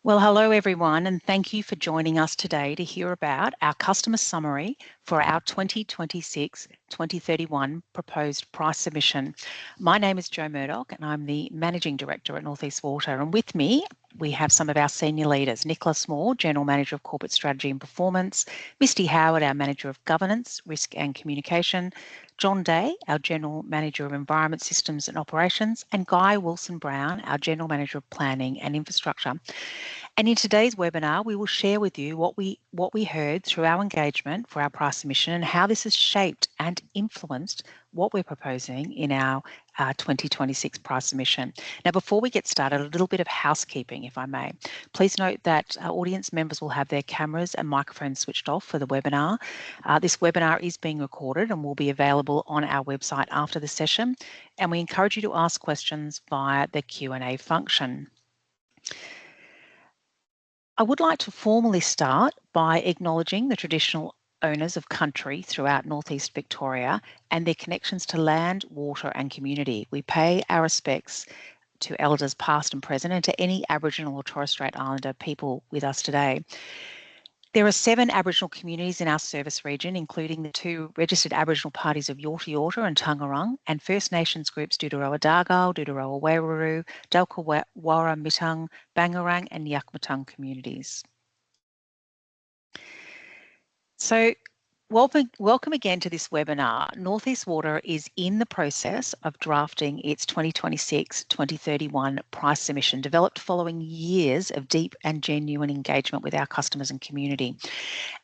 Well, hello everyone, and thank you for joining us today to hear about our customer summary for our 2026-2031 proposed price submission. My name is Jo Murdoch and I'm the Managing Director at North East Water, and with me we have some of our senior leaders, Nicholas Moore, General Manager of Corporate Strategy and Performance, Misty Howard, our Manager of Governance, Risk and Communication, John Day, our General Manager of Environment Systems and Operations, and Guy Wilson-Brown, our General Manager of Planning and Infrastructure. And in today's webinar, we will share with you what we heard through our engagement for our price submission and how this has shaped and influenced what we're proposing in our 2026 price submission. Now, before we get started, a little bit of housekeeping, if I may. Please note that audience members will have their cameras and microphones switched off for the webinar. This webinar is being recorded and will be available on our website after the session. And we encourage you to ask questions via the Q&A function. I would like to formally start by acknowledging the traditional owners of country throughout northeast Victoria and their connections to land, water and community. We pay our respects to elders past and present and to any Aboriginal or Torres Strait Islander people with us today. There are 7 Aboriginal communities in our service region, including the 2 registered Aboriginal parties of Yorta Yorta and Tangarung, and First Nations groups Doodarowa Dargal, Doodarowa Weruru, Dalkawara Mitang, Bangarang and Yakmatang communities. So, welcome again to this webinar. North East Water is in the process of drafting its 2026-2031 price submission, developed following years of deep and genuine engagement with our customers and community.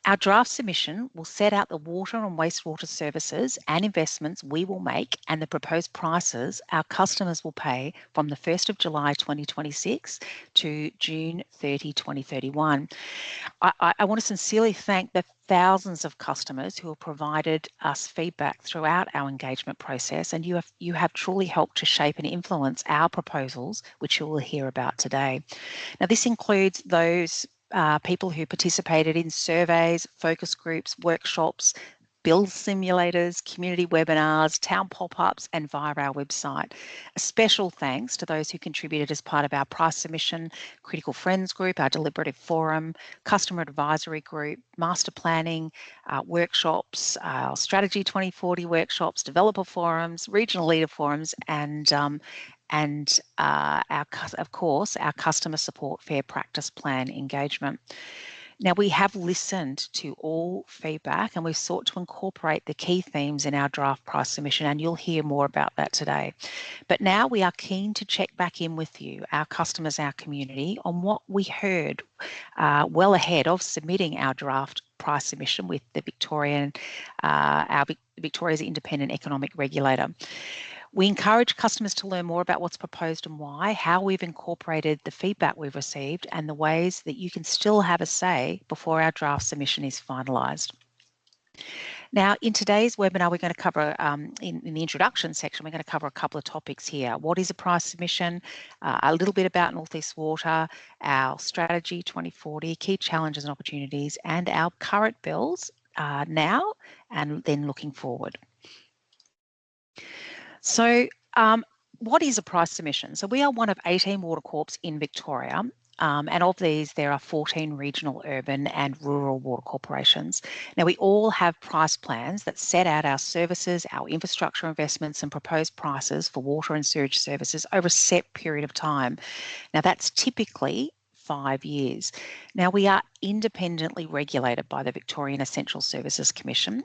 Our draft submission will set out the water and wastewater services and investments we will make and the proposed prices our customers will pay from the 1st of July 2026 to June 30, 2031. I want to sincerely thank the thousands of customers who have provided us feedback throughout our engagement process, and you have truly helped to shape and influence our proposals, which you will hear about today. Now, this includes those people who participated in surveys, focus groups, workshops, build simulators, community webinars, town pop-ups, and via our website. A special thanks to those who contributed as part of our price submission, Critical Friends Group, our deliberative forum, customer advisory group, master planning workshops, our Strategy 2040 workshops, developer forums, regional leader forums, and of course, our customer support fair practice plan engagement. Now, we have listened to all feedback and we've sought to incorporate the key themes in our draft price submission, and you'll hear more about that today. But now we are keen to check back in with you, our customers, our community, on what we heard well ahead of submitting our draft price submission with the Victoria's independent economic regulator. We encourage customers to learn more about what's proposed and why, how we've incorporated the feedback we've received, and the ways that you can still have a say before our draft submission is finalised. Now, in today's webinar, we're going to cover, in the introduction section, we're going to cover a couple of topics here. What is a price submission? A little bit about North East Water, our Strategy 2040, key challenges and opportunities, and our current bills now and then looking forward. So what is a price submission? So we are one of 18 water corps in Victoria, and of these there are 14 regional, urban and rural water corporations. Now, we all have price plans that set out our services, our infrastructure investments and proposed prices for water and sewage services over a set period of time. Now, that's typically 5 years. Now, we are independently regulated by the Victorian Essential Services Commission,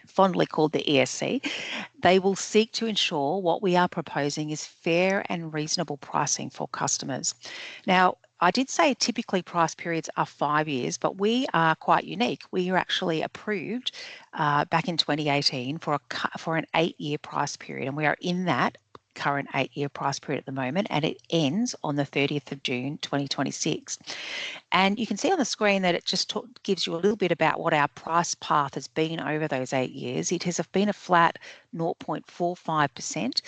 fondly called the ESC. They will seek to ensure what we are proposing is fair and reasonable pricing for customers. Now, I did say typically price periods are 5 years, but we are quite unique. We are actually approved back in 2018 for an 8-year price period, and we are in that current 8-year price period at the moment, and it ends on the 30th of June 2026. And you can see on the screen that it just gives you a little bit about what our price path has been over those 8 years. It has been a flat 0.45%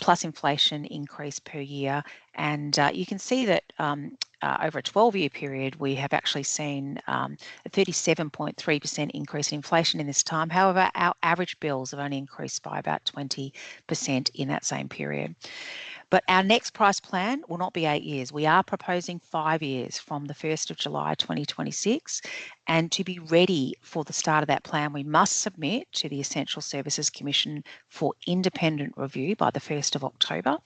plus inflation increase per year, and you can see that over a 12-year period, we have actually seen a 37.3% increase in inflation in this time. However, our average bills have only increased by about 20% in that same period. But our next price plan will not be 8 years. We are proposing 5 years from the 1st of July 2026. And to be ready for the start of that plan, we must submit to the Essential Services Commission for independent review by the 1st of October.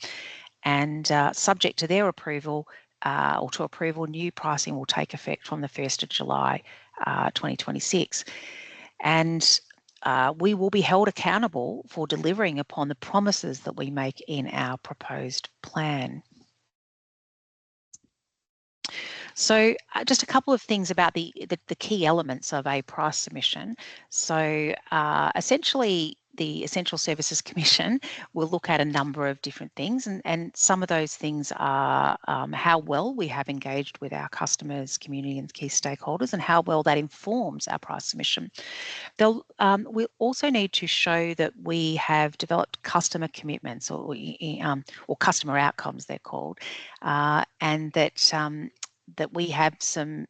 And subject to their approval or to approval, new pricing will take effect from the 1st of July 2026. And we will be held accountable for delivering upon the promises that we make in our proposed plan. So just a couple of things about the key elements of a price submission. So essentially, the Essential Services Commission will look at a number of different things, and some of those things are how well we have engaged with our customers, community and key stakeholders, and how well that informs our price submission. We'll also need to show that we have developed customer commitments or customer outcomes, they're called, and that we have some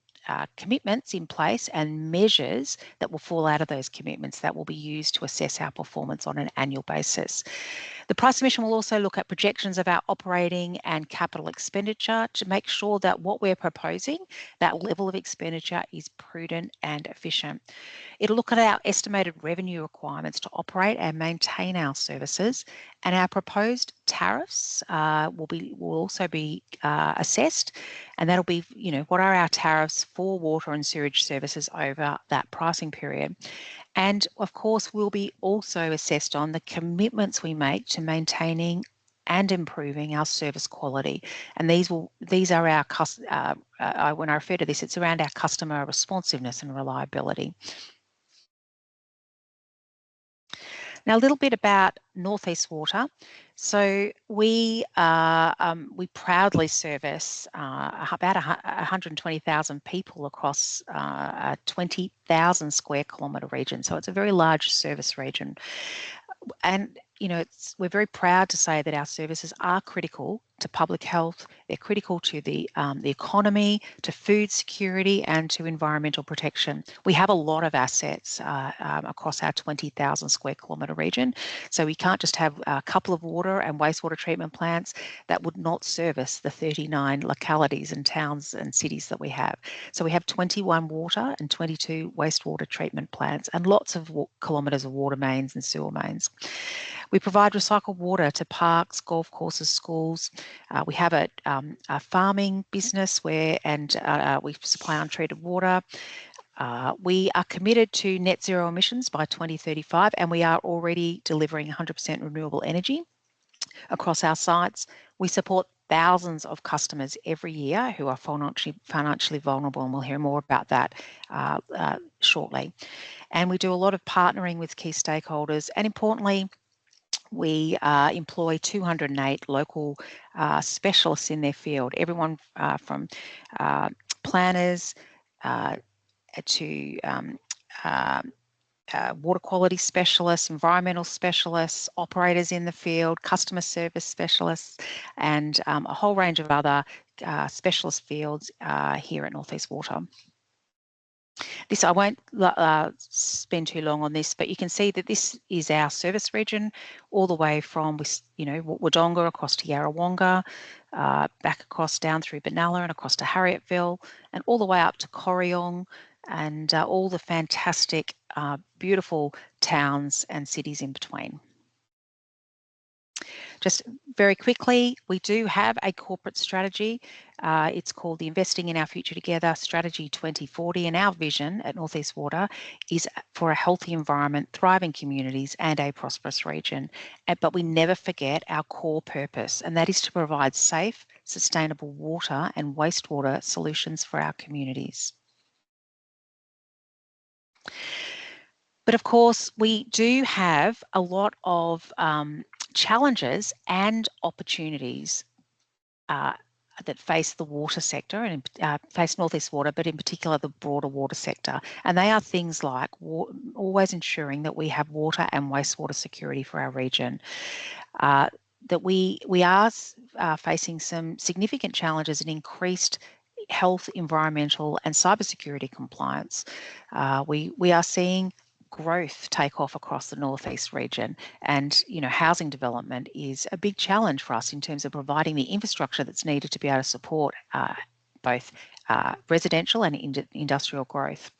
commitments in place and measures that will fall out of those commitments that will be used to assess our performance on an annual basis. The price submission will also look at projections of our operating and capital expenditure to make sure that what we're proposing, that level of expenditure, is prudent and efficient. It'll look at our estimated revenue requirements to operate and maintain our services, and our proposed tariffs will also be assessed, and that'll be, what are our tariffs for water and sewage services over that pricing period. And of course, we'll be also assessed on the commitments we make to maintaining and improving our service quality. And these are our, when I refer to this, it's around our customer responsiveness and reliability. Now, a little bit about North East Water. So we proudly service about 120,000 people across a 20,000 square kilometre region. So it's a very large service region. And, we're very proud to say that our services are critical to public health. They're critical to the economy, to food security, and to environmental protection. We have a lot of assets across our 20,000 square kilometre region. So we can't just have a couple of water and wastewater treatment plants. That would not service the 39 localities and towns and cities that we have. So we have 21 water and 22 wastewater treatment plants and lots of kilometres of water mains and sewer mains. We provide recycled water to parks, golf courses, schools. We have a farming business we supply untreated water. We are committed to net zero emissions by 2035, and we are already delivering 100% renewable energy across our sites. We support thousands of customers every year who are financially vulnerable, and we'll hear more about that shortly. And we do a lot of partnering with key stakeholders, and importantly, we employ 208 local specialists in their field, everyone from planners to water quality specialists, environmental specialists, operators in the field, customer service specialists, and a whole range of other specialist fields here at North East Water. I won't spend too long on this, but you can see that this is our service region all the way from, Wodonga across to Yarrawonga, back across down through Benalla and across to Harrietville, and all the way up to Corryong, and all the fantastic, beautiful towns and cities in between. Just very quickly, we do have a corporate strategy. It's called the Investing in Our Future Together Strategy 2040, and our vision at North East Water is for a healthy environment, thriving communities, and a prosperous region. But we never forget our core purpose, and that is to provide safe, sustainable water and wastewater solutions for our communities. But of course, we do have a lot of challenges and opportunities that face the water sector and face North East Water, but in particular the broader water sector. And they are things like always ensuring that we have water and wastewater security for our region. That we are facing some significant challenges in increased health, environmental, and cybersecurity compliance. We are seeing growth take off across the northeast region, and housing development is a big challenge for us in terms of providing the infrastructure that's needed to be able to support both residential and industrial growth.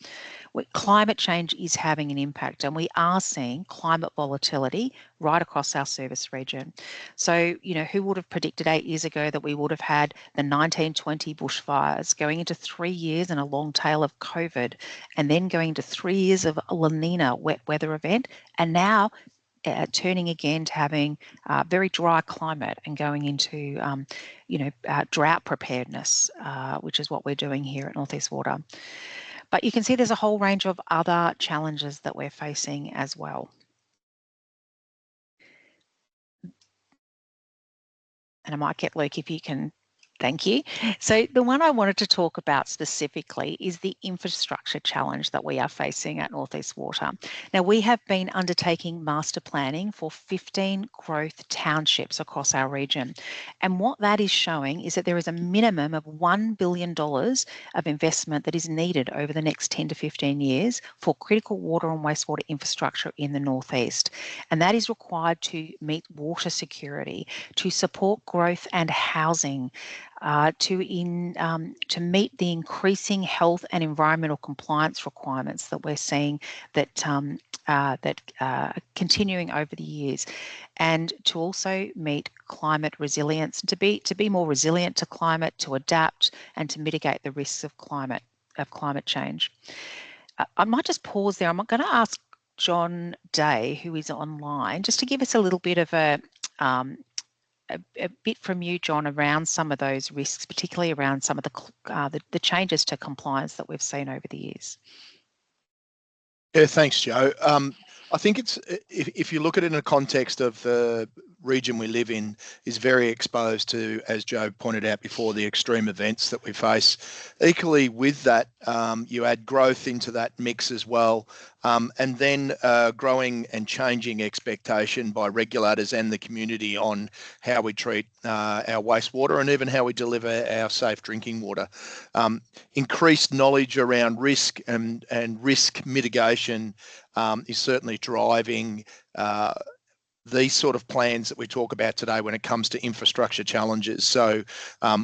Climate change is having an impact, and we are seeing climate volatility right across our service region. So, who would have predicted 8 years ago that we would have had the 1920 bushfires, going into 3 years and a long tail of COVID, and then going into 3 years of a La Nina wet weather event, and now turning again to having very dry climate and going into, drought preparedness, which is what we're doing here at North East Water. But you can see there's a whole range of other challenges that we're facing as well. And I might get Luke if you can. Thank you. So the one I wanted to talk about specifically is the infrastructure challenge that we are facing at North East Water. Now, we have been undertaking master planning for 15 growth townships across our region. And what that is showing is that there is a minimum of $1 billion of investment that is needed over the next 10 to 15 years for critical water and wastewater infrastructure in the Northeast. And that is required to meet water security, to support growth and housing, to meet the increasing health and environmental compliance requirements that we're seeing that continuing over the years, and to also meet climate resilience, to be more resilient to climate, to adapt and to mitigate the risks of climate change. I might just pause there. I'm going to ask John Day, who is online, just to give us a little bit of a bit from you, John, around some of those risks, particularly around some of the changes to compliance that we've seen over the years. Yeah, thanks, Jo. I think it's, if you look at it in the context of the region we live in, is very exposed to, as Jo pointed out before, the extreme events that we face. Equally with that, you add growth into that mix as well, and then growing and changing expectation by regulators and the community on how we treat our wastewater and even how we deliver our safe drinking water. Increased knowledge around risk and risk mitigation is certainly driving these sort of plans that we talk about today when it comes to infrastructure challenges. So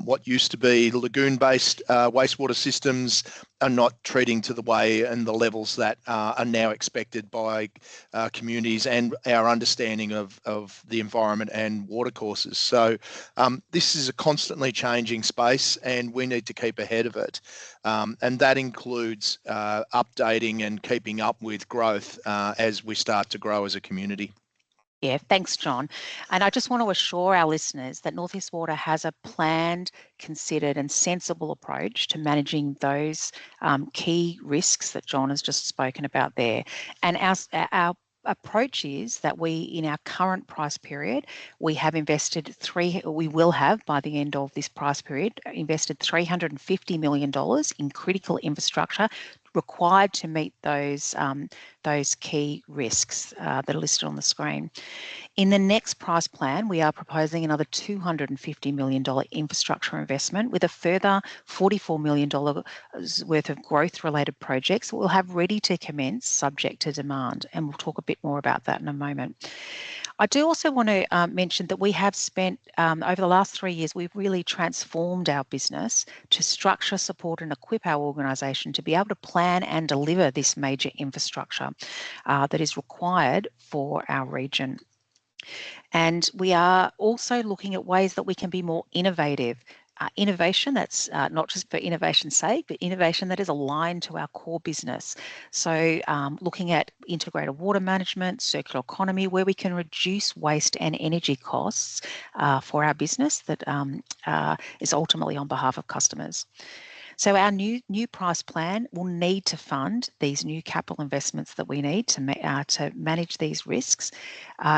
what used to be lagoon-based wastewater systems are not treating to the way and the levels that are now expected by communities and our understanding of the environment and watercourses. So this is a constantly changing space and we need to keep ahead of it. And that includes updating and keeping up with growth as we start to grow as a community. Yeah, thanks, John. And I just want to assure our listeners that North East Water has a planned, considered and sensible approach to managing those key risks that John has just spoken about there. And our approach is that we, in our current price period, we will have, by the end of this price period, invested $350 million in critical infrastructure required to meet those key risks that are listed on the screen. In the next price plan, we are proposing another $250 million infrastructure investment with a further $44 million worth of growth-related projects that we'll have ready to commence subject to demand, and we'll talk a bit more about that in a moment. I do also want to mention that we have spent, over the last 3 years, we've really transformed our business to structure, support and equip our organisation to be able to plan and deliver this major infrastructure that is required for our region. And we are also looking at ways that we can be more innovative. Innovation that's not just for innovation's sake, but innovation that is aligned to our core business. So looking at integrated water management, circular economy, where we can reduce waste and energy costs for our business that is ultimately on behalf of customers. So our new price plan will need to fund these new capital investments that we need to manage these risks.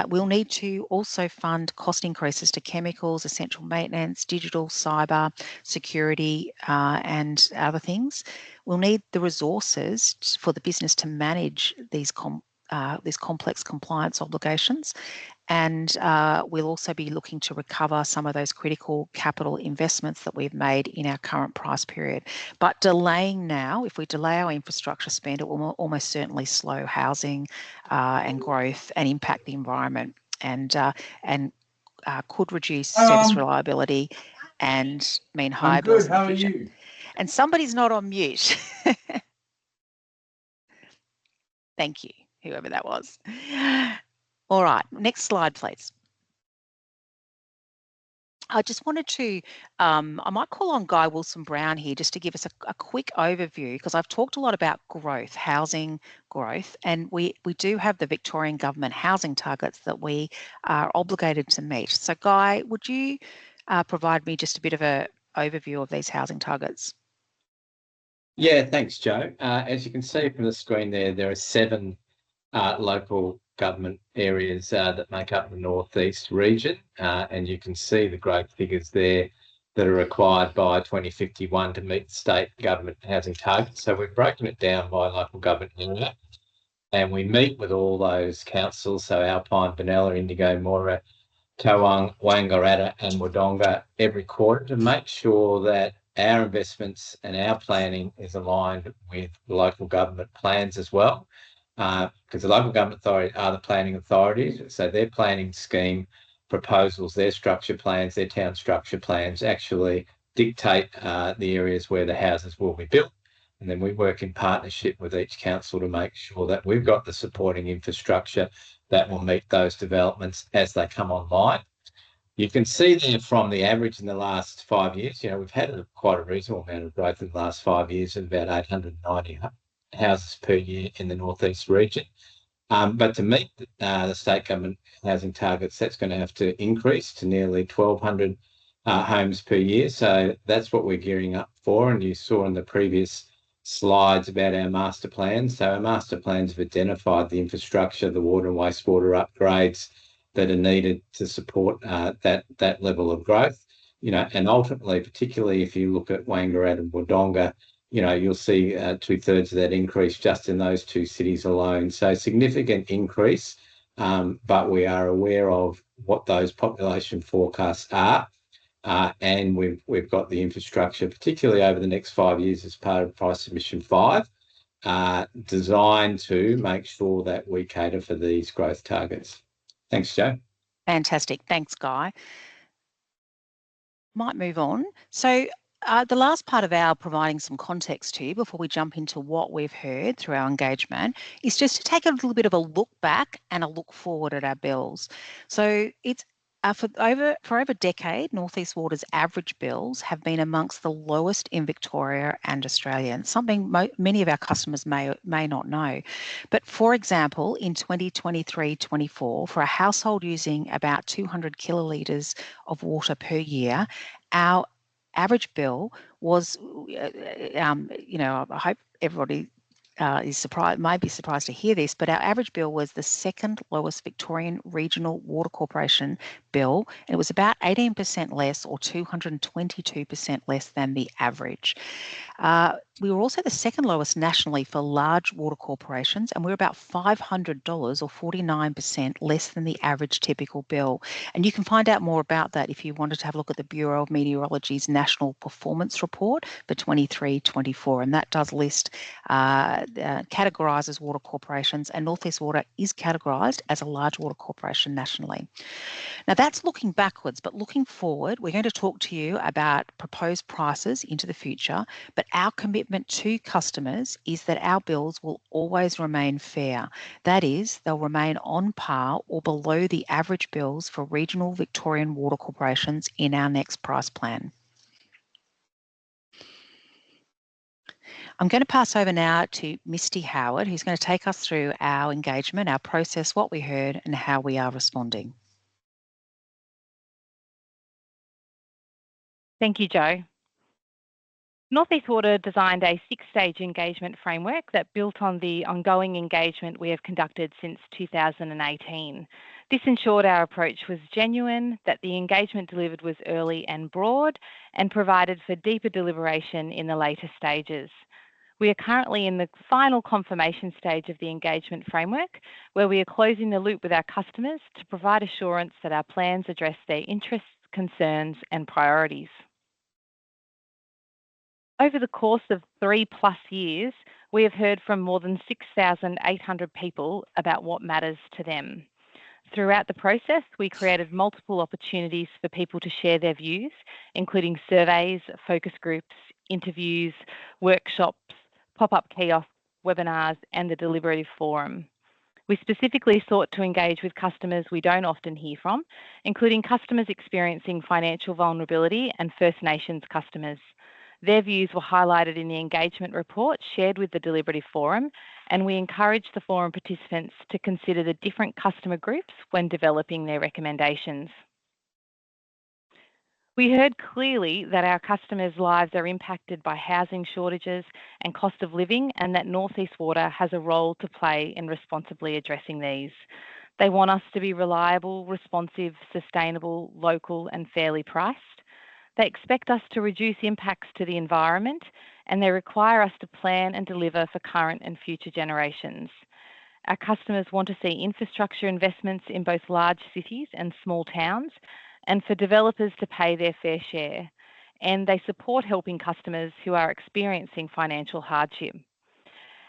We'll need to also fund cost increases to chemicals, essential maintenance, digital, cyber, security, and other things. We'll need the resources for the business to manage these complex compliance obligations. And we'll also be looking to recover some of those critical capital investments that we've made in our current price period. But delaying now, if we delay our infrastructure spend, it will almost certainly slow housing and growth and impact the environment, and could reduce service reliability and mean higher bills in the future. How are you? And somebody's not on mute. Thank you, whoever that was. All right, next slide, please. I just wanted to, I might call on Guy Wilson-Brown here just to give us a quick overview, because I've talked a lot about growth, housing growth, and we do have the Victorian Government housing targets that we are obligated to meet. So Guy, would you provide me just a bit of an overview of these housing targets? Yeah, thanks, Jo. As you can see from the screen there are 7 local government areas that make up the northeast region, and you can see the growth figures there that are required by 2051 to meet the state government housing targets. So we've broken it down by local government area, and we meet with all those councils, so Alpine, Benalla, Indigo, Moira, Towang, Wangaratta and Wodonga, every quarter to make sure that our investments and our planning is aligned with local government plans as well. Because the local government authority are the planning authorities, so their planning scheme proposals, their structure plans, their town structure plans actually dictate the areas where the houses will be built. And then we work in partnership with each council to make sure that we've got the supporting infrastructure that will meet those developments as they come online. You can see there from the average in the last 5 years, we've had quite a reasonable amount of growth in the last 5 years of about 890 houses per year in the northeast region. But to meet the state government housing targets, that's going to have to increase to nearly 1,200 homes per year. So that's what we're gearing up for. And you saw in the previous slides about our master plans. So our master plans have identified the infrastructure, the water and wastewater upgrades that are needed to support that level of growth. And ultimately, particularly if you look at Wangaratta and Wodonga, you'll see 2/3 of that increase just in those 2 cities alone. So significant increase, but we are aware of what those population forecasts are. And we've got the infrastructure, particularly over the next 5 years as part of Price Submission 5, designed to make sure that we cater for these growth targets. Thanks, Jo. Fantastic. Thanks, Guy. Might move on. So the last part of our providing some context to you before we jump into what we've heard through our engagement is just to take a little bit of a look back and a look forward at our bills. So it's for over a decade, North East Water's average bills have been amongst the lowest in Victoria and Australia, and something many of our customers may not know. But for example, in 2023-24, for a household using about 200 kilolitres of water per year, our average bill was, I hope everybody may be surprised to hear this, but our average bill was the second lowest Victorian Regional Water Corporation bill, and it was about 18% less or 222% less than the average. We were also the second lowest nationally for large water corporations, and we're about $500 or 49% less than the average typical bill. And you can find out more about that if you wanted to have a look at the Bureau of Meteorology's National Performance Report for 23-24, and that does list categorises water corporations, and North East Water is categorised as a large water corporation nationally. Now that's looking backwards, but looking forward, we're going to talk to you about proposed prices into the future, but our commitment to customers is that our bills will always remain fair. That is, they'll remain on par or below the average bills for regional Victorian water corporations in our next price plan. I'm going to pass over now to Misty Howard, who's going to take us through our engagement, our process, what we heard, and how we are responding. Thank you, Jo. North East Water designed a 6-stage engagement framework that built on the ongoing engagement we have conducted since 2018. This ensured our approach was genuine, that the engagement delivered was early and broad, and provided for deeper deliberation in the later stages. We are currently in the final confirmation stage of the engagement framework, where we are closing the loop with our customers to provide assurance that our plans address their interests, concerns and priorities. Over the course of 3+ years, we have heard from more than 6,800 people about what matters to them. Throughout the process, we created multiple opportunities for people to share their views, including surveys, focus groups, interviews, workshops, pop-up kiosks, webinars, and the deliberative forum. We specifically sought to engage with customers we don't often hear from, including customers experiencing financial vulnerability and First Nations customers. Their views were highlighted in the engagement report shared with the deliberative forum, and we encouraged the forum participants to consider the different customer groups when developing their recommendations. We heard clearly that our customers' lives are impacted by housing shortages and cost of living, and that North East Water has a role to play in responsibly addressing these. They want us to be reliable, responsive, sustainable, local and fairly priced. They expect us to reduce impacts to the environment, and they require us to plan and deliver for current and future generations. Our customers want to see infrastructure investments in both large cities and small towns, and for developers to pay their fair share. And they support helping customers who are experiencing financial hardship.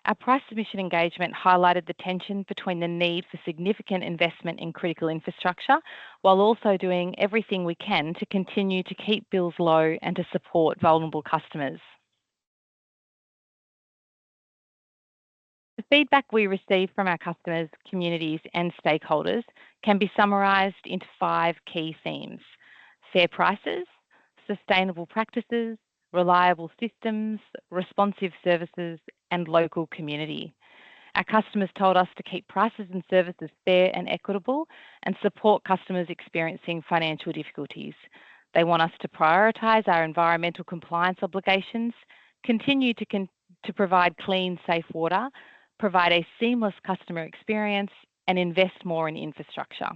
Our price submission engagement highlighted the tension between the need for significant investment in critical infrastructure, while also doing everything we can to continue to keep bills low and to support vulnerable customers. The feedback we receive from our customers, communities and stakeholders can be summarised into 5 key themes: fair prices, sustainable practices, reliable systems, responsive services and local community. Our customers told us to keep prices and services fair and equitable and support customers experiencing financial difficulties. They want us to prioritise our environmental compliance obligations, continue to provide clean, safe water, provide a seamless customer experience and invest more in infrastructure.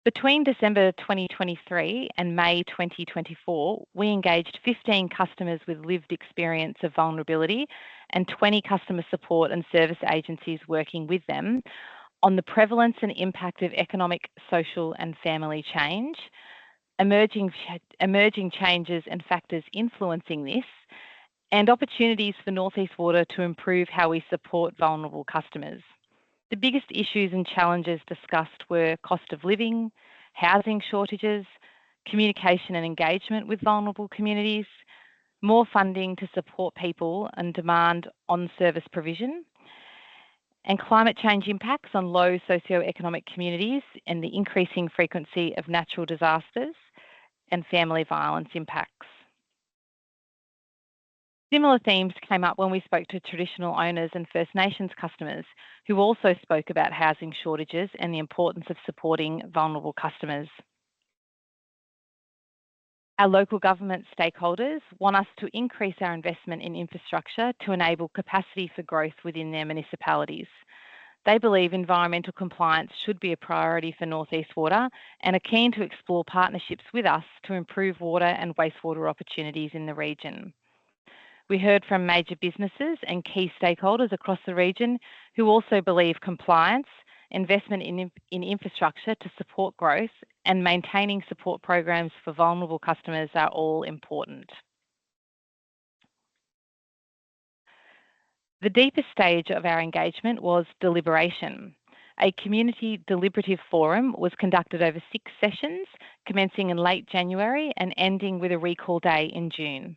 Between December 2023 and May 2024, we engaged 15 customers with lived experience of vulnerability and 20 customer support and service agencies working with them on the prevalence and impact of economic, social and family change, emerging changes and factors influencing this, and opportunities for North East Water to improve how we support vulnerable customers. The biggest issues and challenges discussed were cost of living, housing shortages, communication and engagement with vulnerable communities, more funding to support people and demand on service provision, and climate change impacts on low socioeconomic communities and the increasing frequency of natural disasters and family violence impacts. Similar themes came up when we spoke to traditional owners and First Nations customers, who also spoke about housing shortages and the importance of supporting vulnerable customers. Our local government stakeholders want us to increase our investment in infrastructure to enable capacity for growth within their municipalities. They believe environmental compliance should be a priority for North East Water and are keen to explore partnerships with us to improve water and wastewater opportunities in the region. We heard from major businesses and key stakeholders across the region who also believe compliance, investment in infrastructure to support growth and maintaining support programs for vulnerable customers are all important. The deepest stage of our engagement was deliberation. A community deliberative forum was conducted over 6 sessions, commencing in late January and ending with a recall day in June.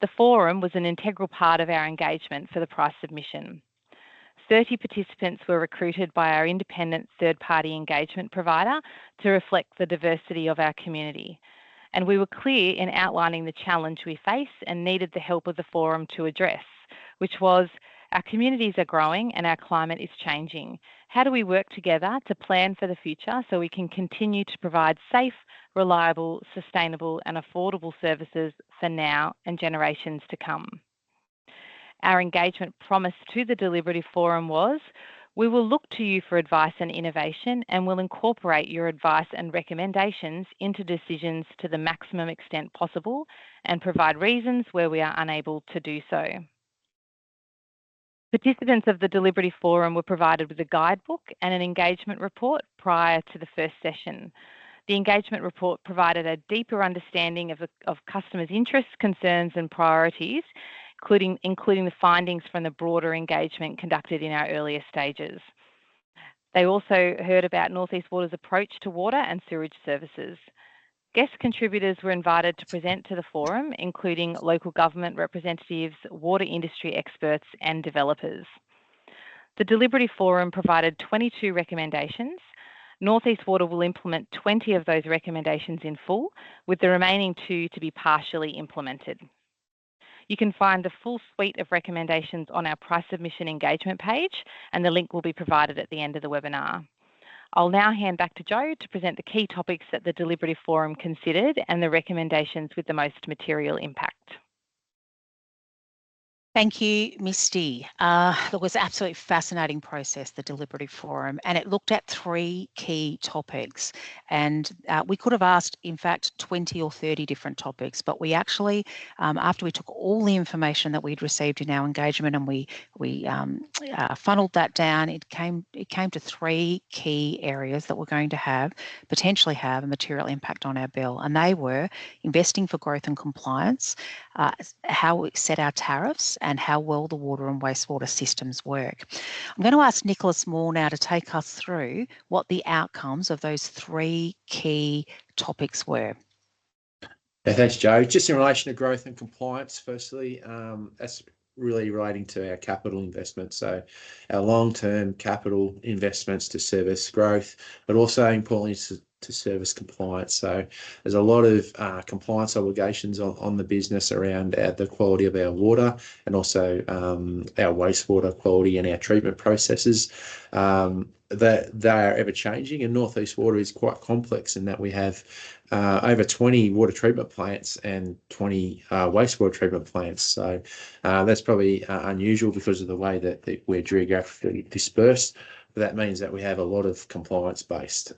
The forum was an integral part of our engagement for the price submission. 30 participants were recruited by our independent third-party engagement provider to reflect the diversity of our community. And we were clear in outlining the challenge we face and needed the help of the forum to address, which was our communities are growing and our climate is changing. How do we work together to plan for the future so we can continue to provide safe, reliable, sustainable and affordable services for now and generations to come? Our engagement promise to the deliberative forum was, We will look to you for advice and innovation, and will incorporate your advice and recommendations into decisions to the maximum extent possible and provide reasons where we are unable to do so. Participants of the deliberative forum were provided with a guidebook and an engagement report prior to the first session. The engagement report provided a deeper understanding of customers' interests, concerns and priorities, including the findings from the broader engagement conducted in our earlier stages. They also heard about North East Water's approach to water and sewage services. Guest contributors were invited to present to the forum, including local government representatives, water industry experts and developers. The deliberative forum provided 22 recommendations. North East Water will implement 20 of those recommendations in full, with the remaining 2 to be partially implemented. You can find the full suite of recommendations on our price submission engagement page, and the link will be provided at the end of the webinar. I'll now hand back to Jo to present the key topics that the deliberative forum considered and the recommendations with the most material impact. Thank you, Misty. It was an absolutely fascinating process, the deliberative forum, and it looked at 3 key topics. And we could have asked, in fact, 20 or 30 different topics, but we actually, after we took all the information that we'd received in our engagement and we funneled that down, it came to 3 key areas that were going to potentially have a material impact on our bill. And they were investing for growth and compliance, how we set our tariffs, and how well the water and wastewater systems work. I'm going to ask Nicholas Moore now to take us through what the outcomes of those 3 key topics were. Yeah, thanks, Jo. Just in relation to growth and compliance, firstly, that's really relating to our capital investments. So our long-term capital investments to service growth, but also importantly to service compliance. So there's a lot of compliance obligations on the business around the quality of our water and also our wastewater quality and our treatment processes. They are ever changing, and North East Water is quite complex in that we have over 20 water treatment plants and 20 wastewater treatment plants. So that's probably unusual because of the way that we're geographically dispersed. But that means that we have a lot of compliance-based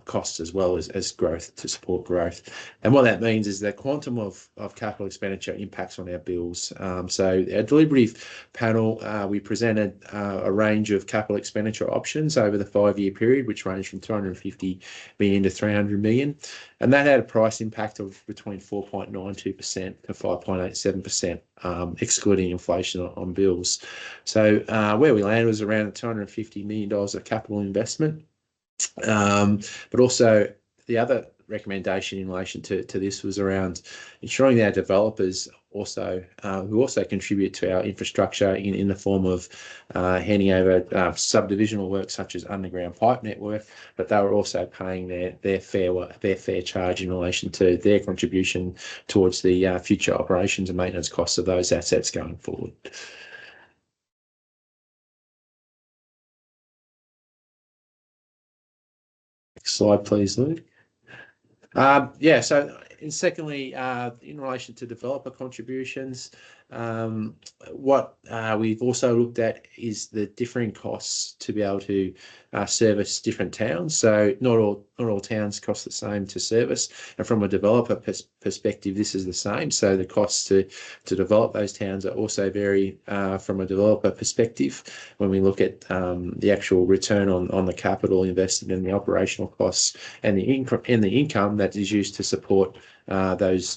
costs as well as growth to support growth. And what that means is the quantum of capital expenditure impacts on our bills. So our deliberative panel, we presented a range of capital expenditure options over the 5-year period, which range from 250 million to 300 million. And that had a price impact of between 4.92% to 5.87%, excluding inflation on bills. So where we landed was around $250 million of capital investment. But also the other recommendation in relation to this was around ensuring that our developers also who also contribute to our infrastructure in the form of handing over subdivisional work such as underground pipe network, but they were also paying their fair charge in relation to their contribution towards the future operations and maintenance costs of those assets going forward. Next slide, please, Luke. Yeah, so secondly, in relation to developer contributions, what we've also looked at is the differing costs to be able to service different towns. So not all towns cost the same to service, and from a developer perspective, this is the same. So the costs to develop those towns are also vary from a developer perspective when we look at the actual return on the capital invested in the operational costs and the income that is used to support those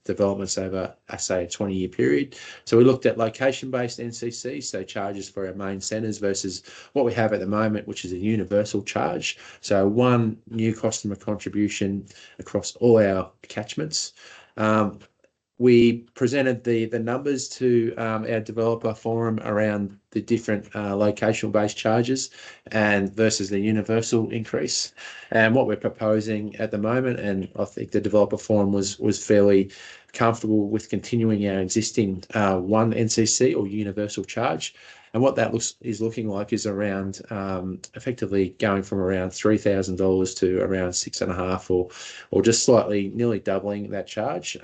developments over, say, a 20-year period. So we looked at location-based NCC, so charges for our main centres versus what we have at the moment, which is a universal charge. So one new customer contribution across all our catchments. We presented the numbers to our developer forum around the different locational-based charges and versus the universal increase. And what we're proposing at the moment, and I think the developer forum was fairly comfortable with continuing our existing one NCC or universal charge. And what that is looking like is around effectively going from around $3,000 to around $6,500, or just slightly, nearly doubling that charge,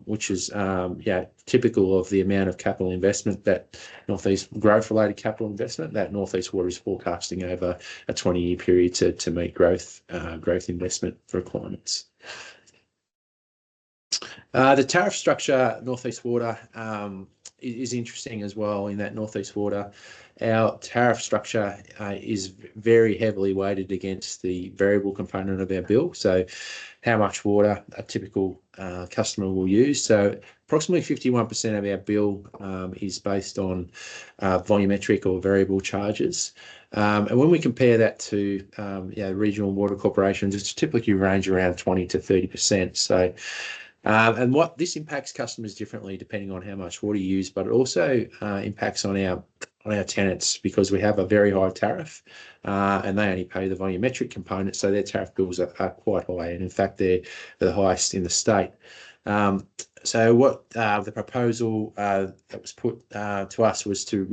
which is typical of the amount of capital investment that Northeast growth-related capital investment that Northeast Water is forecasting over a 20-year period to meet growth investment requirements. The tariff structure, Northeast Water, is interesting as well, in that Northeast Water, our tariff structure is very heavily weighted against the variable component of our bill. So how much water a typical customer will use. So approximately 51% of our bill is based on volumetric or variable charges. And when we compare that to regional water corporations, it's typically range around 20 to 30%. So and what this impacts customers differently depending on how much water you use, but it also impacts on our tenants, because we have a very high tariff and they only pay the volumetric component, so their tariff bills are quite high, and in fact they're the highest in the state. So what the proposal that was put to us was to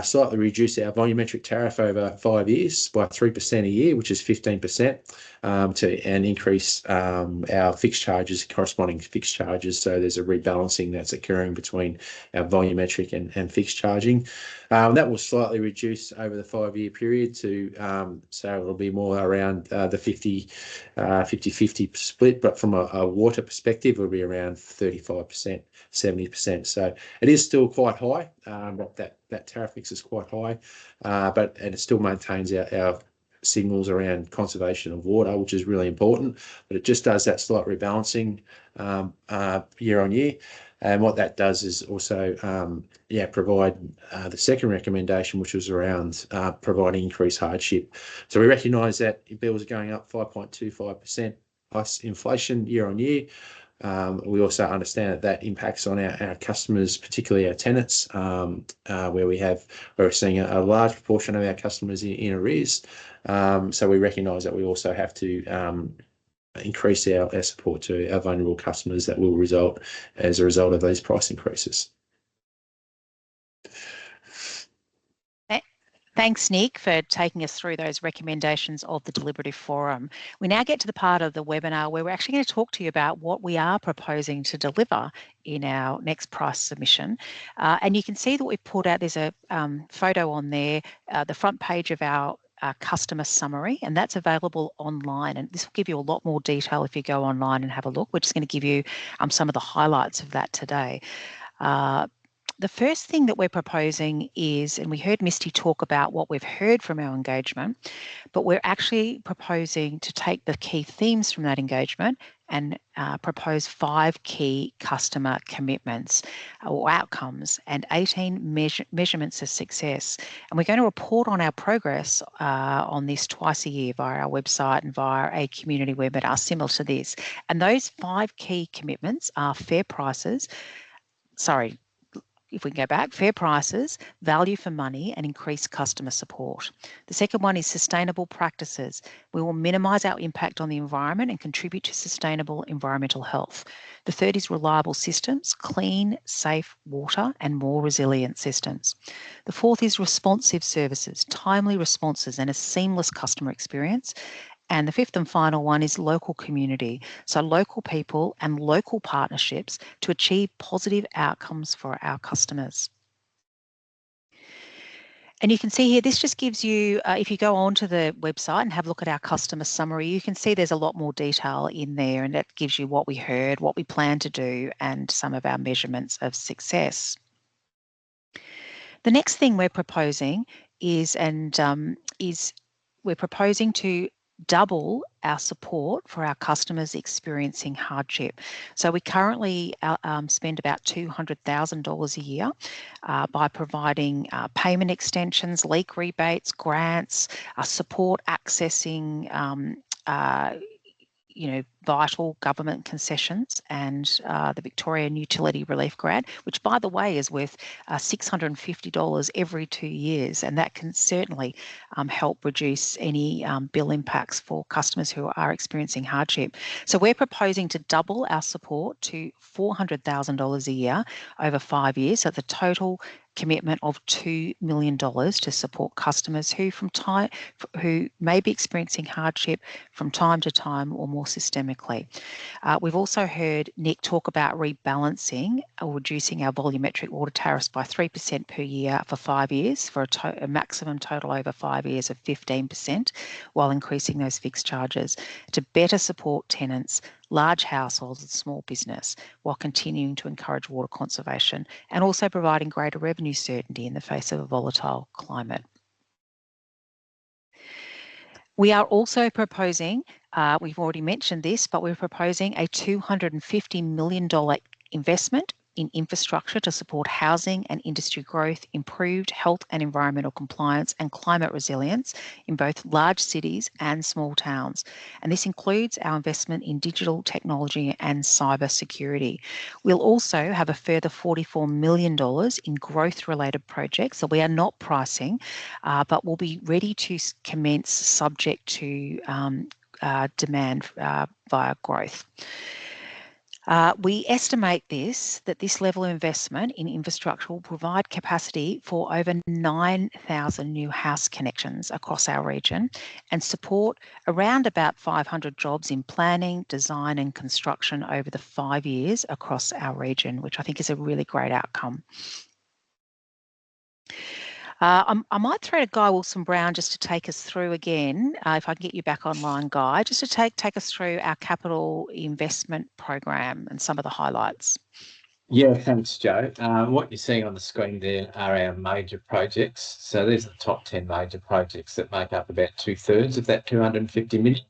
slightly reduce our volumetric tariff over 5 years by 3% a year, which is 15%, and increase our fixed charges, corresponding fixed charges. So there's a rebalancing that's occurring between our volumetric and fixed charging. That will slightly reduce over the 5-year period to, so it'll be more around the 50-50 split, but from a water perspective, it'll be around 35%, 70%. So it is still quite high, that tariff mix is quite high, and it still maintains our signals around conservation of water, which is really important, but it just does that slight rebalancing year on year. And what that does is also provide the second recommendation, which was around providing increased hardship. So we recognise that bills are going up 5.25% plus inflation year on year. We also understand that impacts on our customers, particularly our tenants, where we're seeing a large proportion of our customers in arrears. So we recognise that we also have to increase our support to our vulnerable customers that will result as a result of these price increases. Thanks, Nick, for taking us through those recommendations of the Deliberative Forum. We now get to the part of the webinar where we're actually going to talk to you about what we are proposing to deliver in our next price submission. And you can see that we've pulled out, there's a photo on there, the front page of our customer summary, and that's available online. And this will give you a lot more detail if you go online and have a look. We're just going to give you some of the highlights of that today. The first thing that we're proposing is, and we heard Misty talk about what we've heard from our engagement, but we're actually proposing to take the key themes from that engagement and propose 5 key customer commitments or outcomes and 18 measurements of success. And we're going to report on our progress on this twice a year via our website and via a community webinar similar to this. And those 5 key commitments are fair prices, if we can go back, fair prices, value for money, and increased customer support. The second one is sustainable practices. We will minimise our impact on the environment and contribute to sustainable environmental health. The third is reliable systems, clean, safe water, and more resilient systems. The fourth is responsive services, timely responses, and a seamless customer experience. And the fifth and final one is local community. So local people and local partnerships to achieve positive outcomes for our customers. And you can see here, this just gives you, if you go onto the website and have a look at our customer summary, you can see there's a lot more detail in there, and that gives you what we heard, what we plan to do, and some of our measurements of success. The next thing we're proposing is we're proposing to double our support for our customers experiencing hardship. So we currently spend about $200,000 a year by providing payment extensions, leak rebates, grants, support accessing vital government concessions, and the Victorian Utility Relief Grant, which, by the way, is worth $650 every 2 years, and that can certainly help reduce any bill impacts for customers who are experiencing hardship. So we're proposing to double our support to $400,000 a year over 5 years, so the total commitment of $2 million to support customers who may be experiencing hardship from time to time or more systemically. We've also heard Nick talk about rebalancing or reducing our volumetric water tariffs by 3% per year for 5 years for a maximum total over 5 years of 15%, while increasing those fixed charges to better support tenants, large households and small business, while continuing to encourage water conservation and also providing greater revenue certainty in the face of a volatile climate. We are also proposing, we've already mentioned this, but we're proposing a $250 million investment in infrastructure to support housing and industry growth, improved health and environmental compliance and climate resilience in both large cities and small towns. And this includes our investment in digital technology and cyber security. We'll also have a further $44 million in growth-related projects that we are not pricing, but will be ready to commence subject to demand via growth. We estimate that this level of investment in infrastructure will provide capacity for over 9,000 new house connections across our region and support around about 500 jobs in planning, design and construction over the 5 years across our region, which I think is a really great outcome. I might throw to Guy Wilson-Brown just to take us through again, if I can get you back online, Guy, just to take us through our capital investment program and some of the highlights. Yeah, thanks, Jo. What you're seeing on the screen there are our major projects. So these are the top 10 major projects that make up about 2/3 of that $250 million.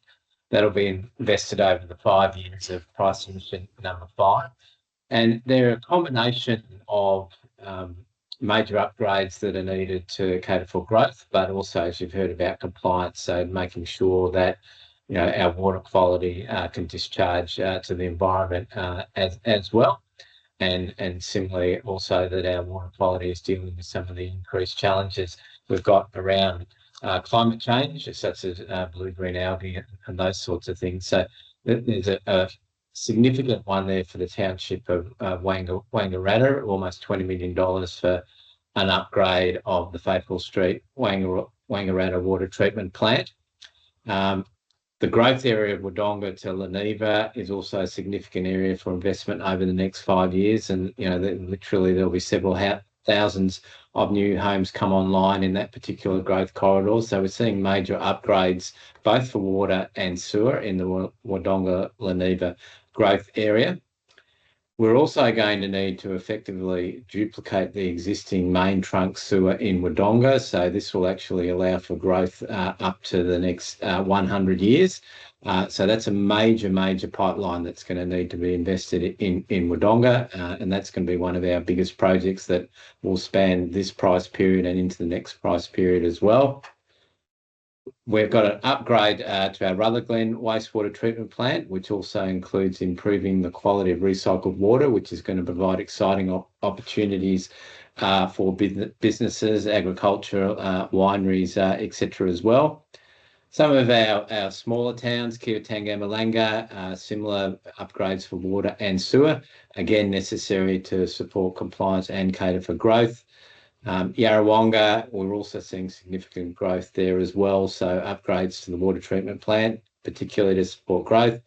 That'll be invested over the 5 years of price submission number 5. And they're a combination of major upgrades that are needed to cater for growth, but also, as you've heard, about compliance, so making sure that our water quality can discharge to the environment as well, and similarly also that our water quality is dealing with some of the increased challenges we've got around climate change, such as blue-green algae and those sorts of things. So there's a significant one there for the township of Wangaratta, almost $20 million for an upgrade of the Faithful Street Wangaratta water treatment plant. The growth area of Wodonga to Leneva is also a significant area for investment over the next 5 years, and literally there'll be several thousands of new homes come online in that particular growth corridor. So we're seeing major upgrades both for water and sewer in the Wodonga-Leneva growth area. We're also going to need to effectively duplicate the existing main trunk sewer in Wodonga. So this will actually allow for growth up to the next 100 years. So that's a major pipeline that's going to need to be invested in Wodonga, and that's going to be one of our biggest projects that will span this price period and into the next price period as well. We've got an upgrade to our Rutherglen wastewater treatment plant, which also includes improving the quality of recycled water, which is going to provide exciting opportunities for businesses, agriculture, wineries, etc. as well. Some of our smaller towns, Kiwatangamalanga, similar upgrades for water and sewer, again necessary to support compliance and cater for growth. Yarrawonga, we're also seeing significant growth there as well, so upgrades to the water treatment plant, particularly to support growth,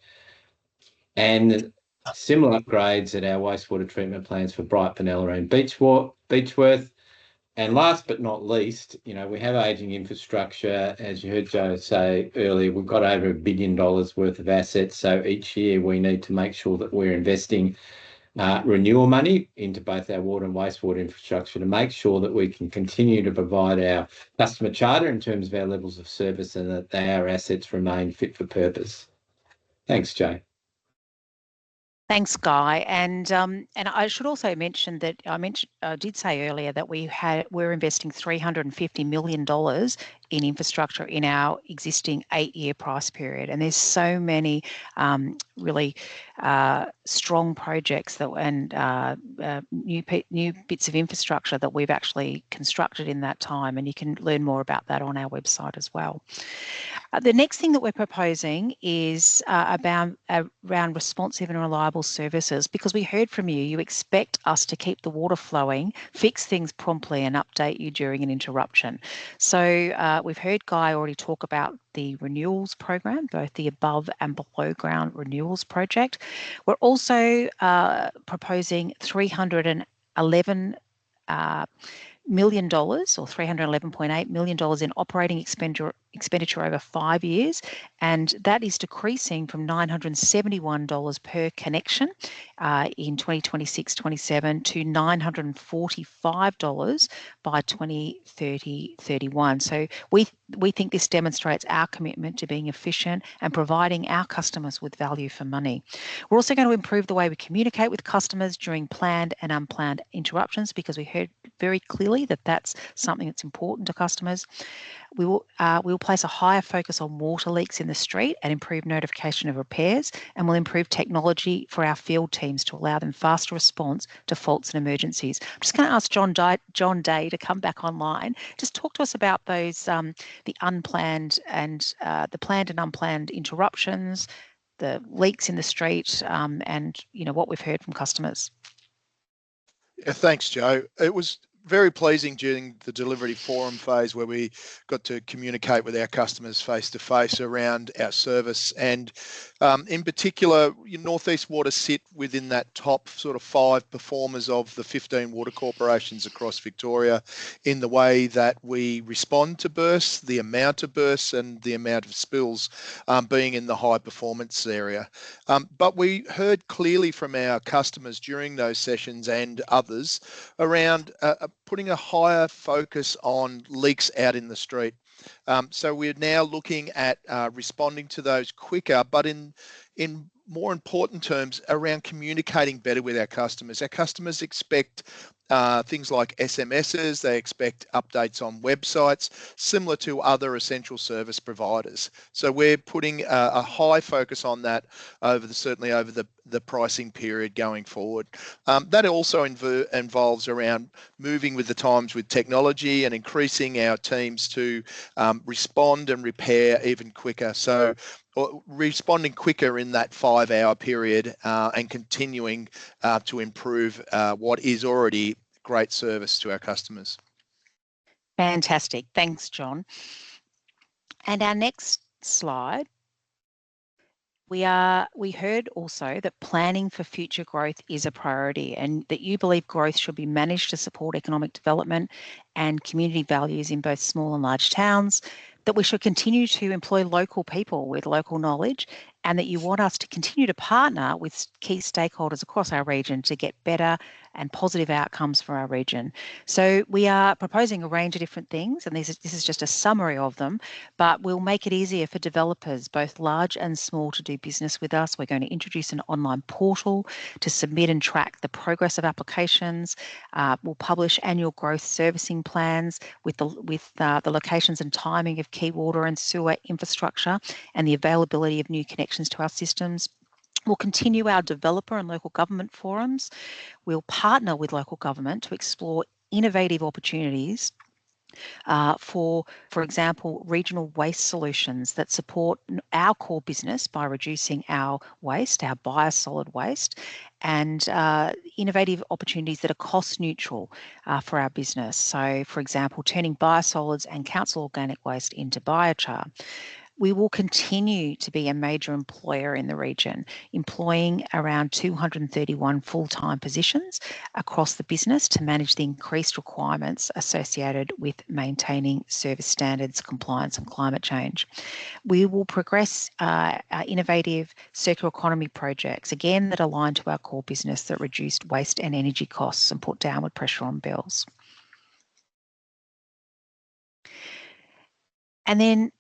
and similar upgrades at our wastewater treatment plants for Bright, Penella and Beechworth. And last but not least, we have ageing infrastructure. As you heard Jo say earlier, we've got over $1 billion worth of assets, so each year we need to make sure that we're investing renewal money into both our water and wastewater infrastructure to make sure that we can continue to provide our customer charter in terms of our levels of service and that our assets remain fit for purpose. Thanks, Jo. Thanks, Guy. And I should also mention that I did say earlier that we're investing $350 million in infrastructure in our existing 8-year price period. And there's so many really strong projects and new bits of infrastructure that we've actually constructed in that time. And you can learn more about that on our website as well. The next thing that we're proposing is around responsive and reliable services, because we heard from you, you expect us to keep the water flowing, fix things promptly and update you during an interruption. So we've heard Guy already talk about the renewals program, both the above and below ground renewals project. We're also proposing $311 million, or $311.8 million in operating expenditure over 5 years, and that is decreasing from $971 per connection in 2026-27 to $945 by 2030-31. So we think this demonstrates our commitment to being efficient and providing our customers with value for money. We're also going to improve the way we communicate with customers during planned and unplanned interruptions, because we heard very clearly that that's something that's important to customers. We will place a higher focus on water leaks in the street and improve notification of repairs, and we'll improve technology for our field teams to allow them faster response to faults and emergencies. I'm just going to ask John Day to come back online. Just talk to us about those, the unplanned and the planned and unplanned interruptions, the leaks in the street, and what we've heard from customers. Yeah, thanks, Joe. It was very pleasing during the deliberative forum phase where we got to communicate with our customers face to face around our service, and in particular, North East Water sit within that top sort of 5 performers of the 15 water corporations across Victoria in the way that we respond to bursts, the amount of bursts and the amount of spills being in the high performance area. But we heard clearly from our customers during those sessions and others around putting a higher focus on leaks out in the street. So we're now looking at responding to those quicker, but in more important terms, around communicating better with our customers. Our customers expect things like SMSs, they expect updates on websites, similar to other essential service providers. So we're putting a high focus on that certainly over the pricing period going forward. That also involves around moving with the times with technology and increasing our teams to respond and repair even quicker. So responding quicker in that 5-hour period and continuing to improve what is already great service to our customers. Fantastic. Thanks, John. And our next slide, we heard also that planning for future growth is a priority, and that you believe growth should be managed to support economic development and community values in both small and large towns, that we should continue to employ local people with local knowledge, and that you want us to continue to partner with key stakeholders across our region to get better and positive outcomes for our region. So we are proposing a range of different things, and this is just a summary of them, but we'll make it easier for developers, both large and small, to do business with us. We're going to introduce an online portal to submit and track the progress of applications. We'll publish annual growth servicing plans with the locations and timing of key water and sewer infrastructure and the availability of new connections to our systems. We'll continue our developer and local government forums. We'll partner with local government to explore innovative opportunities for example, regional waste solutions that support our core business by reducing our waste, our biosolid waste, and innovative opportunities that are cost neutral for our business. So, for example, turning biosolids and council organic waste into biochar. We will continue to be a major employer in the region, employing around 231 full-time positions across the business to manage the increased requirements associated with maintaining service standards, compliance and climate change. We will progress our innovative circular economy projects, again, that align to our core business, that reduced waste and energy costs and put downward pressure on bills. And then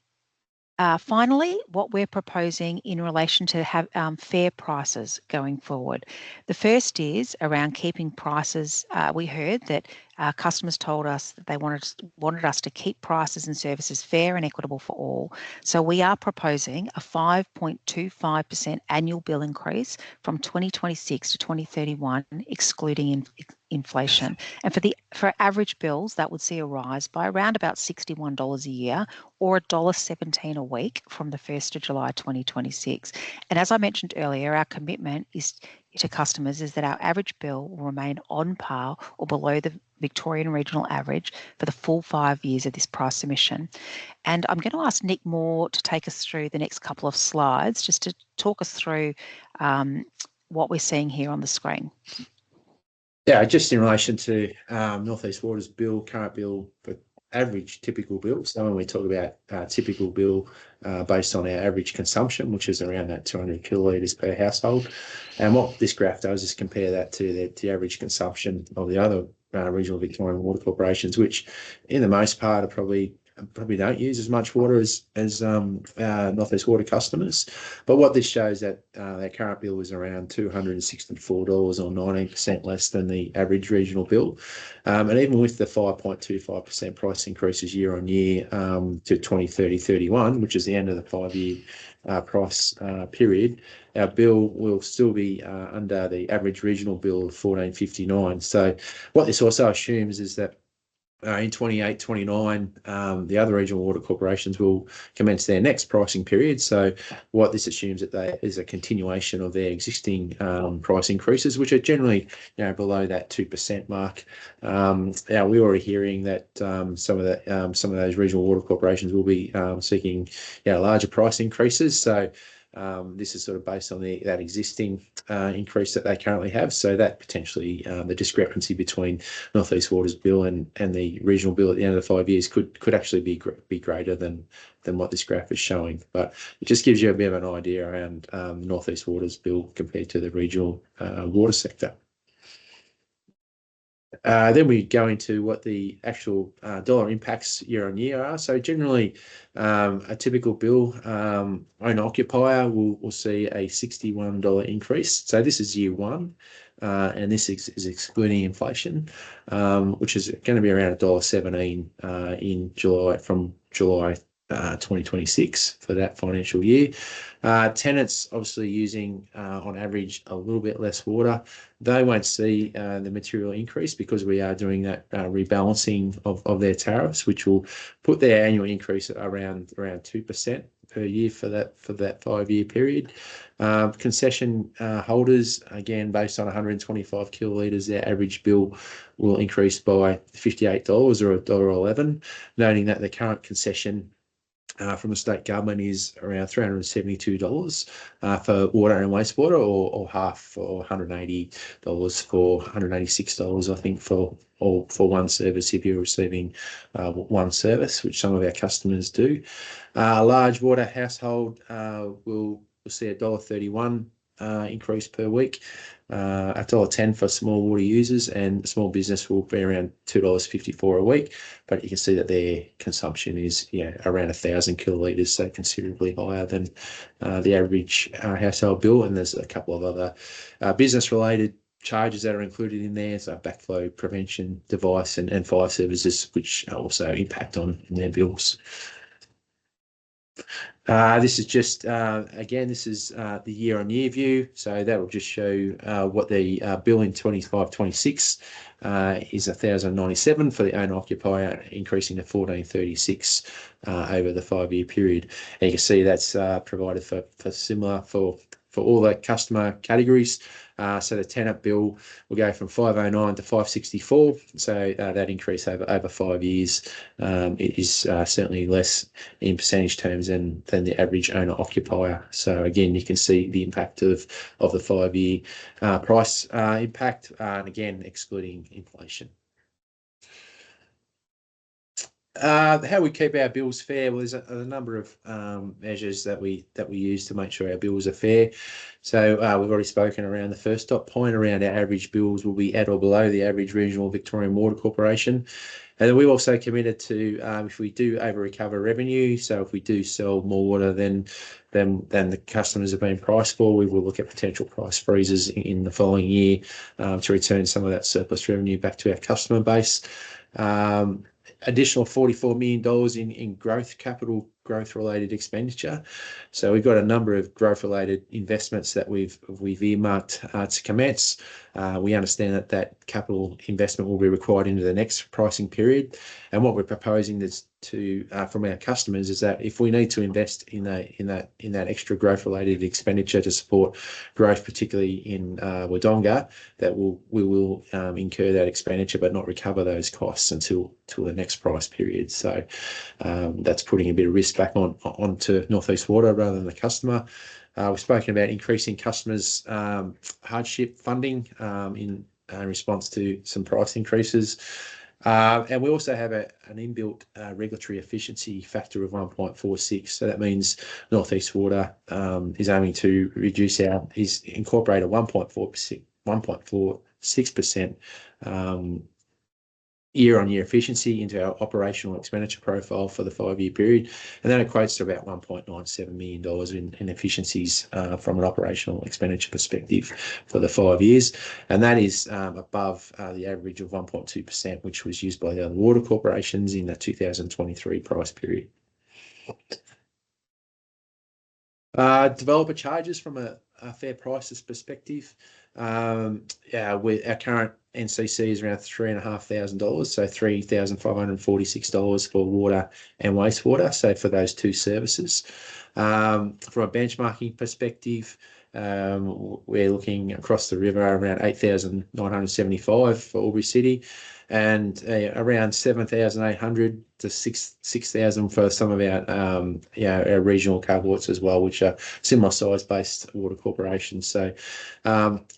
finally, what we're proposing in relation to have fair prices going forward. The first is around keeping prices. We heard that customers told us that they wanted us to keep prices and services fair and equitable for all. So we are proposing a 5.25% annual bill increase from 2026 to 2031, excluding inflation. And for average bills, that would see a rise by around about $61 a year or $1.17 a week from the 1st of July 2026. And as I mentioned earlier, our commitment to customers is that our average bill will remain on par or below the Victorian regional average for the full 5 years of this price submission. And I'm going to ask Nick Moore to take us through the next couple of slides just to talk us through what we're seeing here on the screen. Yeah, just in relation to North East Water's bill, current bill for average typical bill. So when we talk about typical bill based on our average consumption, which is around that 200 kilolitres per household. And what this graph does is compare that to the average consumption of the other regional Victorian water corporations, which in the most part are probably don't use as much water as North East Water customers. But what this shows that their current bill is around $264 or 19% less than the average regional bill. And even with the 5.25% price increases year on year to 2030-31, which is the end of the 5-year price period, our bill will still be under the average regional bill of $14.59. So what this also assumes is that in 28-29, the other regional water corporations will commence their next pricing period. So what this assumes that is a continuation of their existing price increases, which are generally below that 2% mark. Now we're already hearing that some of those regional water corporations will be seeking larger price increases. So this is sort of based on that existing increase that they currently have. So that potentially the discrepancy between North East Water's bill and the regional bill at the end of the 5 years could actually be greater than what this graph is showing. But it just gives you a bit of an idea around North East Water's bill compared to the regional water sector. Then we go into what the actual dollar impacts year on year are. So generally, a typical bill owner-occupier will see a $61 increase. So this is year one, and this is excluding inflation, which is going to be around $1.17 in July, from July 2026 for that financial year. Tenants obviously using on average a little bit less water, they won't see the material increase because we are doing that rebalancing of their tariffs, which will put their annual increase at around 2% per year for that 5-year period. Concession holders, again, based on 125 kilolitres, their average bill will increase by $58 or $1.11, noting that the current concession from the state government is around $372 for water and wastewater, or half for $180 for $186, I think, for one service if you're receiving one service, which some of our customers do. A large water household will see a $1.31 increase per week, $1.10 for small water users, and small business will be around $2.54 a week. But you can see that their consumption is around 1,000 kilolitres, so considerably higher than the average household bill. And there's a couple of other business-related charges that are included in there, so backflow prevention device and fire services, which also impact on their bills. This is just, again, this is the year-on-year view. So that will just show what the bill in 25-26 is $1,097 for the owner-occupier, increasing to $1,436 over the 5-year period. And you can see that's provided for similar for all the customer categories. So the tenant bill will go from $509 to $564. So that increase over 5 years is certainly less in percentage terms than the average owner occupier. So again, you can see the impact of the 5-year price impact, and again, excluding inflation. How we keep our bills fair? Well, there's a number of measures that we use to make sure our bills are fair. So we've already spoken around the first dot point around our average bills will be at or below the average regional Victorian Water Corporation. And then we've also committed to, if we do over-recover revenue, so if we do sell more water than the customers have been priced for, we will look at potential price freezes in the following year to return some of that surplus revenue back to our customer base. Additional $44 million in growth capital growth-related expenditure. So we've got a number of growth-related investments that we've earmarked to commence. We understand that capital investment will be required into the next pricing period, and what we're proposing is from our customers is that if we need to invest in that extra growth-related expenditure to support growth, particularly in Wodonga, that we will incur that expenditure but not recover those costs until the next price period. So that's putting a bit of risk back onto North East Water rather than the customer. We've spoken about increasing customers' hardship funding in response to some price increases. And we also have an inbuilt regulatory efficiency factor of 1.46. So that means North East Water is aiming to incorporate a 1.46% year-on-year efficiency into our operational expenditure profile for the 5-year period, and that equates to about $1.97 million in efficiencies from an operational expenditure perspective for the 5 years, and that is above the average of 1.2%, which was used by the other water corporations in the 2023 price period. Developer charges from a fair prices perspective. Our current NCC is around $3,500, so $3,546 for water and wastewater, so for those two services. From a benchmarking perspective, we're looking across the river around $8,975 for Albury City, and around $7,800 to $6,000 for some of our regional cohorts as well, which are similar size-based water corporations. So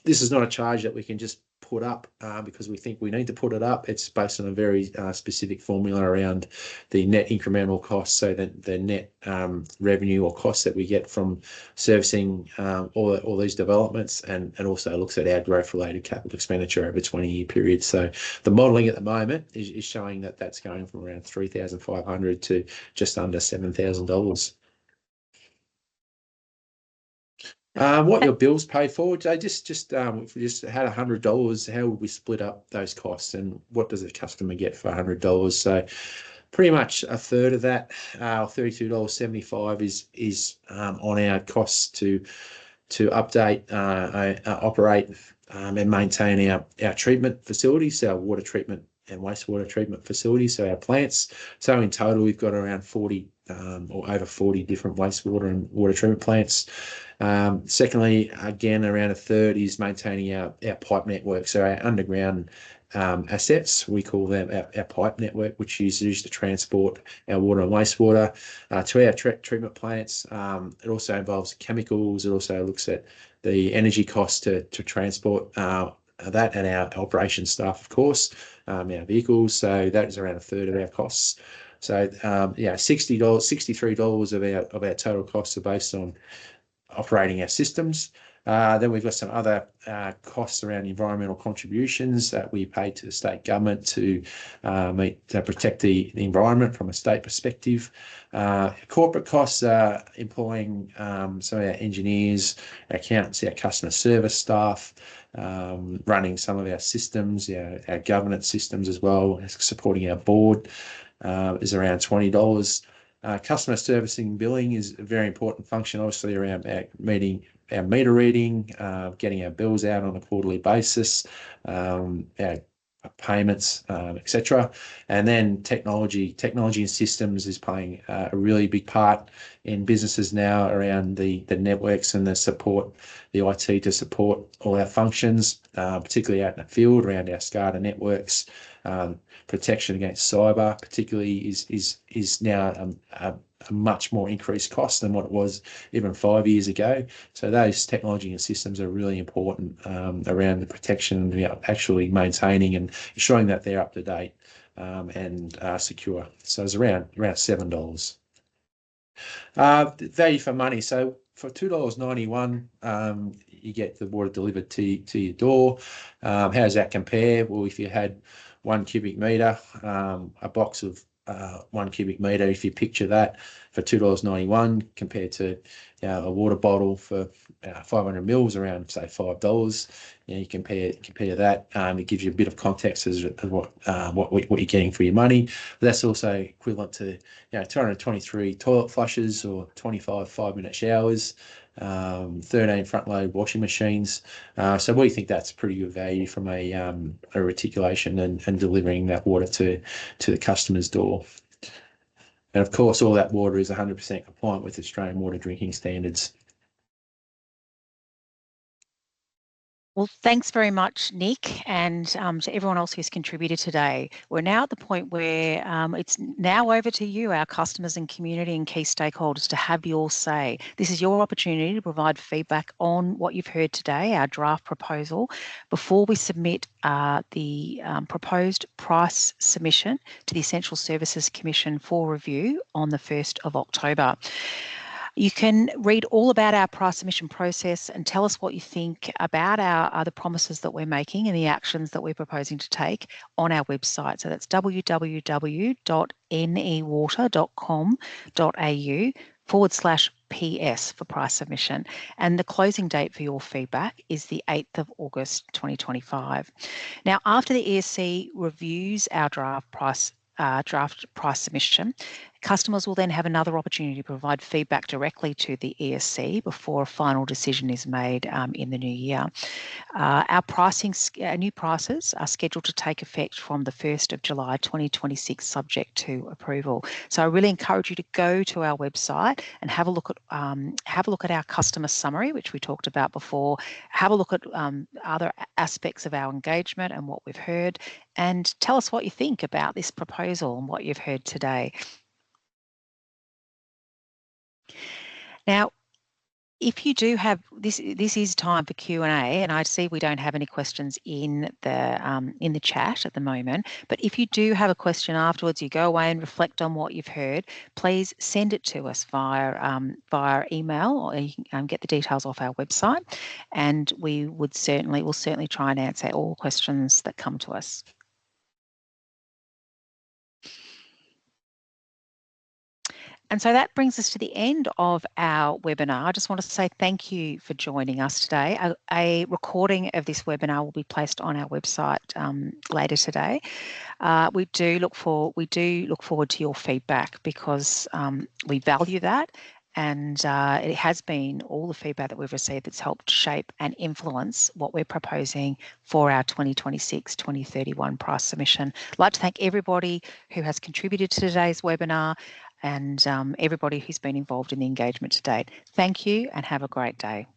this is not a charge that we can just put up because we think we need to put it up. It's based on a very specific formula around the net incremental costs, so that the net revenue or costs that we get from servicing all these developments, and also looks at our growth-related capital expenditure over a 20-year period. So the modelling at the moment is showing that that's going from around $3,500 to just under $7,000. What your bills pay for? So if we just had $100, how would we split up those costs, and what does the customer get for $100? So pretty much a third of that, $32.75, is on our costs to update, operate, and maintain our treatment facilities, our water treatment and wastewater treatment facilities, so our plants. So in total, we've got around 40 or over 40 different wastewater and water treatment plants. Secondly, again, around a third is maintaining our pipe network, so our underground assets. We call them our pipe network, which is used to transport our water and wastewater to our treatment plants. It also involves chemicals. It also looks at the energy costs to transport that, and our operations staff, of course, our vehicles. So that is around a third of our costs. So $63 of our total costs are based on operating our systems. Then we've got some other costs around environmental contributions that we pay to the state government to protect the environment from a state perspective. Corporate costs are employing some of our engineers, our accountants, our customer service staff, running some of our systems, our governance systems as well, supporting our board, is around $20. Customer servicing billing is a very important function, obviously, around meeting our meter reading, getting our bills out on a quarterly basis, our payments, etc. And then technology and systems is playing a really big part in businesses now around the networks and the support, the IT to support all our functions, particularly out in the field around our SCADA networks. Protection against cyber, particularly, is now a much more increased cost than what it was even 5 years ago. So those technology and systems are really important around the protection, actually maintaining and ensuring that they're up to date and secure. So it's around $7. Value for money. So for $2.91, you get the water delivered to your door. How does that compare? Well, if you had 1 cubic metre, a box of 1 cubic metre. If you picture that for $2.91 compared to a water bottle for 500 mils around say $5, you compare that. It gives you a bit of context as what you're getting for your money. But that's also equivalent to 223 toilet flushes or 25 5-minute showers, 13 front load washing machines. So we think that's pretty good value from a reticulation and delivering that water to the customer's door. And of course, all that water is 100% compliant with Australian water drinking standards. Well, thanks very much, Nick, and to everyone else who's contributed today. We're now at the point where it's now over to you, our customers and community and key stakeholders, to have your say. This is your opportunity to provide feedback on what you've heard today, our draft proposal, before we submit the proposed price submission to the Essential Services Commission for review on the 1st of October. You can read all about our price submission process and tell us what you think about our the promises that we're making and the actions that we're proposing to take on our website. So that's www.newater.com.au/PS for price submission. And the closing date for your feedback is the 8th of August 2025. Now, after the ESC reviews our draft price submission, customers will then have another opportunity to provide feedback directly to the ESC before a final decision is made in the new year. Our new prices are scheduled to take effect from the 1st of July 2026, subject to approval. So I really encourage you to go to our website and have a look at our customer summary, which we talked about before. Have a look at other aspects of our engagement and what we've heard, and tell us what you think about this proposal and what you've heard today. Now, if you do have this is time for Q&A, and I see we don't have any questions in the chat at the moment. But if you do have a question afterwards, you go away and reflect on what you've heard. Please send it to us via email, or you can get the details off our website, and we'll certainly try and answer all questions that come to us. And so that brings us to the end of our webinar. I just want to say thank you for joining us today. A recording of this webinar will be placed on our website later today. We do look forward to your feedback, because we value that, and it has been all the feedback that we've received that's helped shape and influence what we're proposing for our 2026-2031 price submission. I'd like to thank everybody who has contributed to today's webinar, and everybody who's been involved in the engagement to date. Thank you, and have a great day.